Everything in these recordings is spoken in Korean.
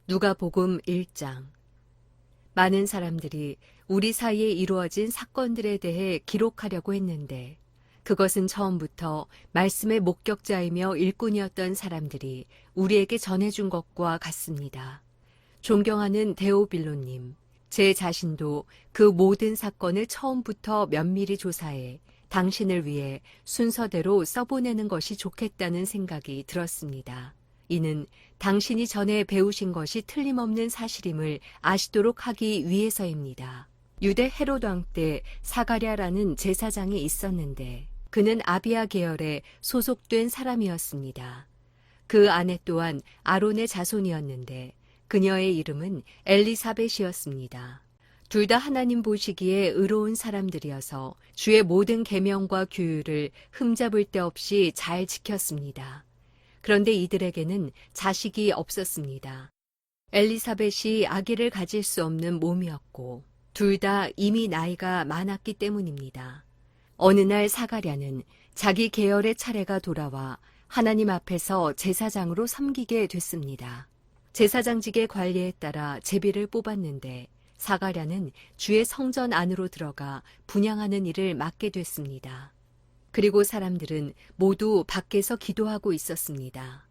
누가복음 1장. 많은 사람들이 우리 사이에 이루어진 사건들에 대해 기록하려고 했는데 그것은 처음부터 말씀의 목격자이며 일꾼이었던 사람들이 우리에게 전해준 것과 같습니다. 존경하는 데오빌로님, 제 자신도 그 모든 사건을 처음부터 면밀히 조사해 당신을 위해 순서대로 써보내는 것이 좋겠다는 생각이 들었습니다. 이는 당신이 전에 배우신 것이 틀림없는 사실임을 아시도록 하기 위해서입니다. 유대 헤롯 왕 때 사가랴라는 제사장이 있었는데 그는 아비야 계열에 소속된 사람이었습니다. 그 아내 또한 아론의 자손이었는데 그녀의 이름은 엘리사벳이었습니다. 둘 다 하나님 보시기에 의로운 사람들이어서 주의 모든 계명과 규율을 흠잡을 데 없이 잘 지켰습니다. 그런데 이들에게는 자식이 없었습니다. 엘리사벳이 아기를 가질 수 없는 몸이었고 둘 다 이미 나이가 많았기 때문입니다. 어느 날 사가랴는 자기 계열의 차례가 돌아와 하나님 앞에서 제사장으로 섬기게 됐습니다. 제사장직의 관리에 따라 제비를 뽑았는데 사가랴는 주의 성전 안으로 들어가 분향하는 일을 맡게 됐습니다. 그리고 사람들은 모두 밖에서 기도하고 있었습니다.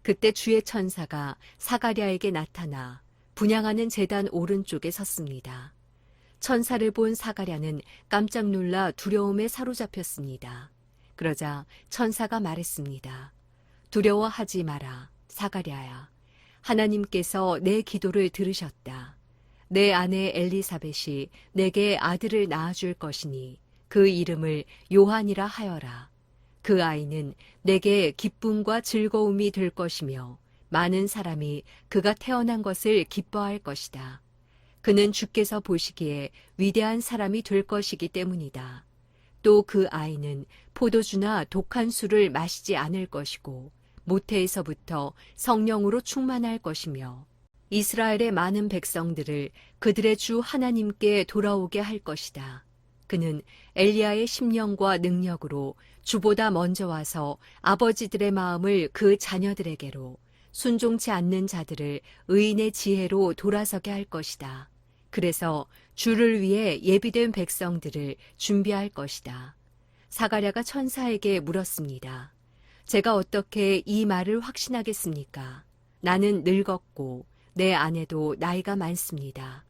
그때 주의 천사가 사가랴에게 나타나 분향하는 제단 오른쪽에 섰습니다. 천사를 본 사가랴는 깜짝 놀라 두려움에 사로잡혔습니다. 그러자 천사가 말했습니다. 두려워하지 마라, 사가랴야. 하나님께서 내 기도를 들으셨다. 내 아내 엘리사벳이 내게 아들을 낳아줄 것이니 그 이름을 요한이라 하여라. 그 아이는 내게 기쁨과 즐거움이 될 것이며 많은 사람이 그가 태어난 것을 기뻐할 것이다. 그는 주께서 보시기에 위대한 사람이 될 것이기 때문이다. 또 그 아이는 포도주나 독한 술을 마시지 않을 것이고 모태에서부터 성령으로 충만할 것이며 이스라엘의 많은 백성들을 그들의 주 하나님께 돌아오게 할 것이다. 그는 엘리야의 심령과 능력으로 주보다 먼저 와서 아버지들의 마음을 그 자녀들에게로 순종치 않는 자들을 의인의 지혜로 돌아서게 할 것이다. 그래서 주를 위해 예비된 백성들을 준비할 것이다. 사가랴가 천사에게 물었습니다. 제가 어떻게 이 말을 확신하겠습니까? 나는 늙었고 내 아내도 나이가 많습니다.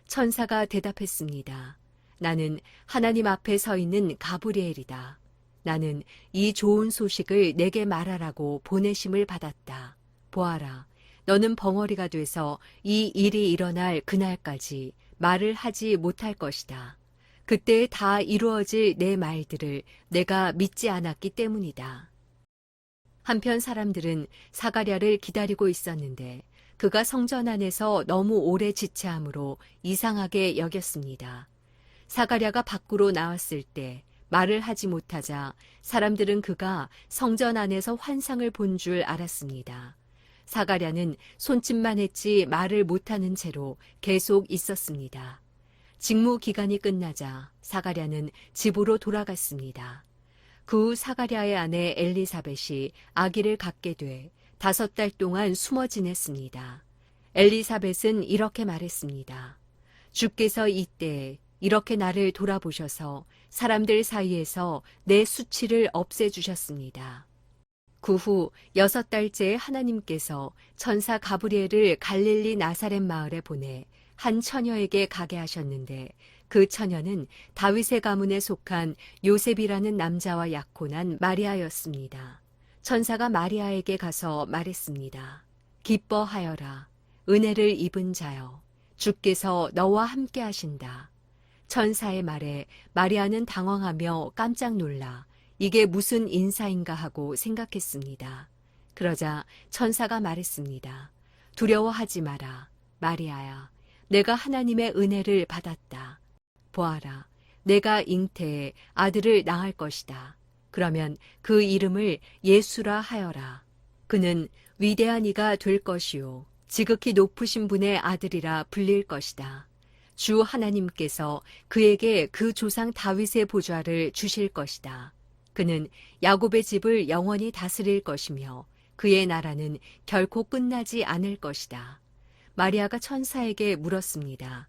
천사가 대답했습니다. 나는 하나님 앞에 서 있는 가브리엘이다. 나는 이 좋은 소식을 내게 말하라고 보내심을 받았다. 보아라, 너는 벙어리가 돼서 이 일이 일어날 그날까지 말을 하지 못할 것이다. 그때 다 이루어질 내 말들을 내가 믿지 않았기 때문이다. 한편 사람들은 사가랴를 기다리고 있었는데 그가 성전 안에서 너무 오래 지체함으로 이상하게 여겼습니다. 사가랴가 밖으로 나왔을 때 말을 하지 못하자 사람들은 그가 성전 안에서 환상을 본 줄 알았습니다. 사가랴는 손짓만 했지 말을 못하는 채로 계속 있었습니다. 직무 기간이 끝나자 사가랴는 집으로 돌아갔습니다. 그 후 사가랴의 아내 엘리사벳이 아기를 갖게 돼 5달 동안 숨어 지냈습니다. 엘리사벳은 이렇게 말했습니다. 주께서 이때 이렇게 나를 돌아보셔서 사람들 사이에서 내 수치를 없애주셨습니다. 그 후 6달째에 하나님께서 천사 가브리엘을 갈릴리 나사렛 마을에 보내 한 처녀에게 가게 하셨는데 그 처녀는 다윗의 가문에 속한 요셉이라는 남자와 약혼한 마리아였습니다. 천사가 마리아에게 가서 말했습니다. 기뻐하여라. 은혜를 입은 자여. 주께서 너와 함께 하신다. 천사의 말에 마리아는 당황하며 깜짝 놀라 이게 무슨 인사인가 하고 생각했습니다. 그러자 천사가 말했습니다. 두려워하지 마라. 마리아야. 내가 하나님의 은혜를 받았다. 보아라. 내가 잉태에 아들을 낳을 것이다. 그러면 그 이름을 예수라 하여라. 그는 위대한 이가 될 것이요. 지극히 높으신 분의 아들이라 불릴 것이다. 주 하나님께서 그에게 그 조상 다윗의 보좌를 주실 것이다. 그는 야곱의 집을 영원히 다스릴 것이며 그의 나라는 결코 끝나지 않을 것이다. 마리아가 천사에게 물었습니다.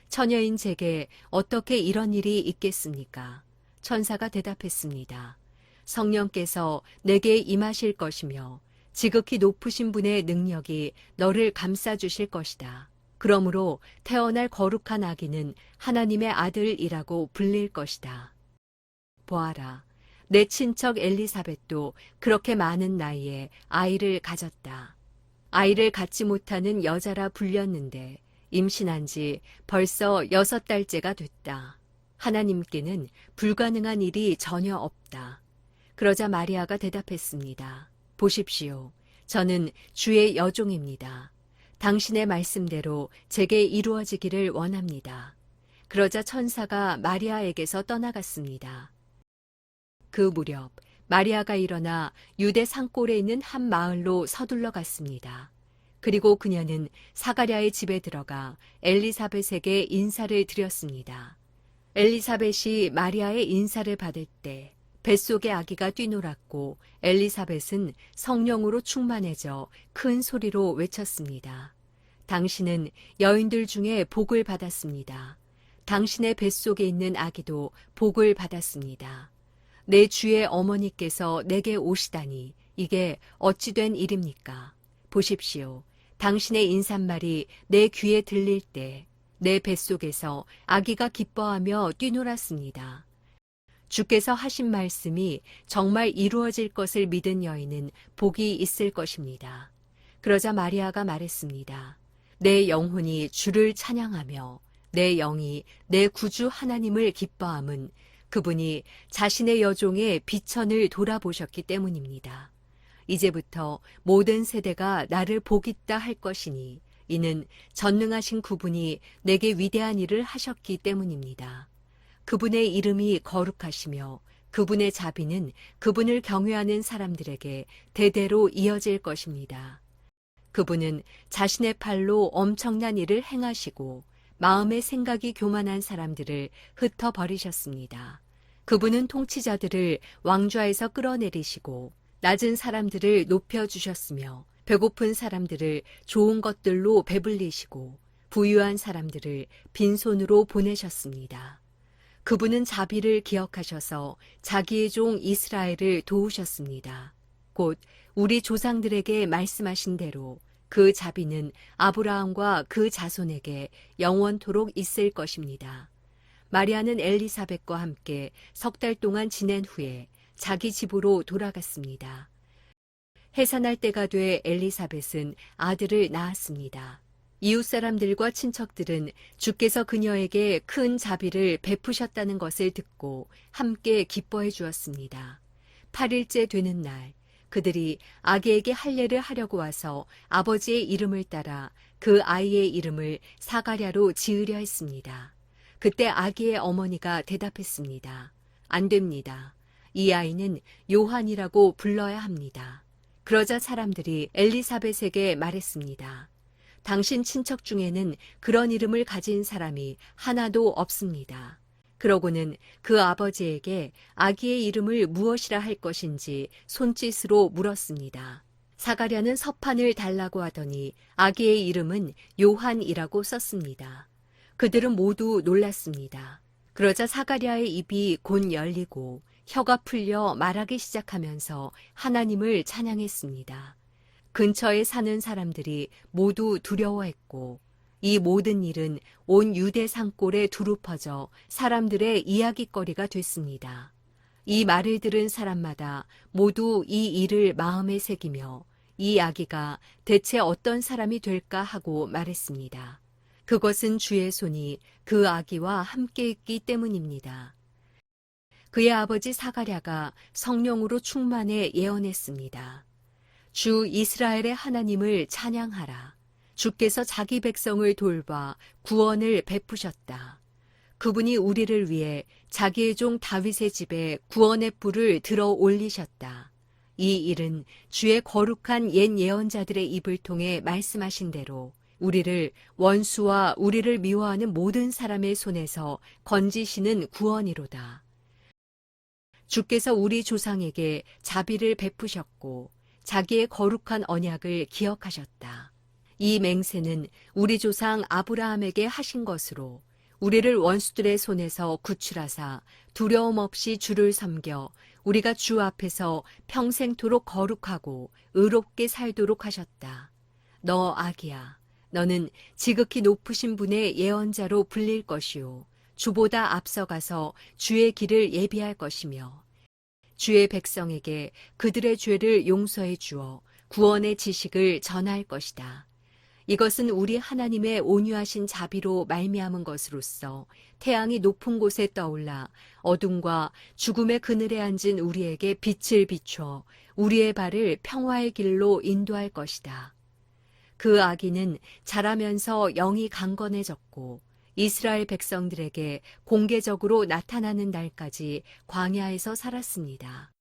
처녀인 제게 어떻게 이런 일이 있겠습니까? 천사가 대답했습니다. 성령께서 내게 임하실 것이며 지극히 높으신 분의 능력이 너를 감싸주실 것이다. 그러므로 태어날 거룩한 아기는 하나님의 아들이라고 불릴 것이다. 보아라, 내 친척 엘리사벳도 그렇게 많은 나이에 아이를 가졌다. 아이를 갖지 못하는 여자라 불렸는데 임신한 지 벌써 6달째가 됐다. 하나님께는 불가능한 일이 전혀 없다. 그러자 마리아가 대답했습니다. 보십시오. 저는 주의 여종입니다. 당신의 말씀대로 제게 이루어지기를 원합니다. 그러자 천사가 마리아에게서 떠나갔습니다. 그 무렵 마리아가 일어나 유대 산골에 있는 한 마을로 서둘러 갔습니다. 그리고 그녀는 사가랴의 집에 들어가 엘리사벳에게 인사를 드렸습니다. 엘리사벳이 마리아의 인사를 받을 때 뱃속의 아기가 뛰놀았고 엘리사벳은 성령으로 충만해져 큰 소리로 외쳤습니다. 당신은 여인들 중에 복을 받았습니다. 당신의 뱃속에 있는 아기도 복을 받았습니다. 내 주의 어머니께서 내게 오시다니 이게 어찌 된 일입니까? 보십시오. 당신의 인사말이 내 귀에 들릴 때 내 뱃속에서 아기가 기뻐하며 뛰놀았습니다. 주께서 하신 말씀이 정말 이루어질 것을 믿은 여인은 복이 있을 것입니다. 그러자 마리아가 말했습니다. 내 영혼이 주를 찬양하며 내 영이 내 구주 하나님을 기뻐함은 그분이 자신의 여종의 비천을 돌아보셨기 때문입니다. 이제부터 모든 세대가 나를 복있다 할 것이니 이는 전능하신 그분이 내게 위대한 일을 하셨기 때문입니다. 그분의 이름이 거룩하시며 그분의 자비는 그분을 경외하는 사람들에게 대대로 이어질 것입니다. 그분은 자신의 팔로 엄청난 일을 행하시고 마음의 생각이 교만한 사람들을 흩어버리셨습니다. 그분은 통치자들을 왕좌에서 끌어내리시고 낮은 사람들을 높여주셨으며 배고픈 사람들을 좋은 것들로 배불리시고 부유한 사람들을 빈손으로 보내셨습니다. 그분은 자비를 기억하셔서 자기의 종 이스라엘을 도우셨습니다. 곧 우리 조상들에게 말씀하신 대로 그 자비는 아브라함과 그 자손에게 영원토록 있을 것입니다. 마리아는 엘리사벳과 함께 3달 동안 지낸 후에 자기 집으로 돌아갔습니다. 해산할 때가 돼 엘리사벳은 아들을 낳았습니다. 이웃 사람들과 친척들은 주께서 그녀에게 큰 자비를 베푸셨다는 것을 듣고 함께 기뻐해 주었습니다. 8일째 되는 날, 그들이 아기에게 할례를 하려고 와서 아버지의 이름을 따라 그 아이의 이름을 사가랴로 지으려 했습니다. 그때 아기의 어머니가 대답했습니다. 안 됩니다. 이 아이는 요한이라고 불러야 합니다. 그러자 사람들이 엘리사벳에게 말했습니다. 당신 친척 중에는 그런 이름을 가진 사람이 하나도 없습니다. 그러고는 그 아버지에게 아기의 이름을 무엇이라 할 것인지 손짓으로 물었습니다. 사가랴는 서판을 달라고 하더니 아기의 이름은 요한이라고 썼습니다. 그들은 모두 놀랐습니다. 그러자 사가랴의 입이 곧 열리고 혀가 풀려 말하기 시작하면서 하나님을 찬양했습니다. 근처에 사는 사람들이 모두 두려워했고 이 모든 일은 온 유대 산골에 두루 퍼져 사람들의 이야깃거리가 됐습니다. 이 말을 들은 사람마다 모두 이 일을 마음에 새기며 이 아기가 대체 어떤 사람이 될까 하고 말했습니다. 그것은 주의 손이 그 아기와 함께 있기 때문입니다. 그의 아버지 사가랴가 성령으로 충만해 예언했습니다. 주 이스라엘의 하나님을 찬양하라. 주께서 자기 백성을 돌봐 구원을 베푸셨다. 그분이 우리를 위해 자기의 종 다윗의 집에 구원의 뿔을 들어 올리셨다. 이 일은 주의 거룩한 옛 예언자들의 입을 통해 말씀하신 대로 우리를 원수와 우리를 미워하는 모든 사람의 손에서 건지시는 구원이로다. 주께서 우리 조상에게 자비를 베푸셨고 자기의 거룩한 언약을 기억하셨다. 이 맹세는 우리 조상 아브라함에게 하신 것으로 우리를 원수들의 손에서 구출하사 두려움 없이 주를 섬겨 우리가 주 앞에서 평생토록 거룩하고 의롭게 살도록 하셨다. 너 아기야, 너는 지극히 높으신 분의 예언자로 불릴 것이요 주보다 앞서가서 주의 길을 예비할 것이며 주의 백성에게 그들의 죄를 용서해 주어 구원의 지식을 전할 것이다. 이것은 우리 하나님의 온유하신 자비로 말미암은 것으로서 태양이 높은 곳에 떠올라 어둠과 죽음의 그늘에 앉은 우리에게 빛을 비춰 우리의 발을 평화의 길로 인도할 것이다. 그 아기는 자라면서 영이 강건해졌고 이스라엘 백성들에게 공개적으로 나타나는 날까지 광야에서 살았습니다.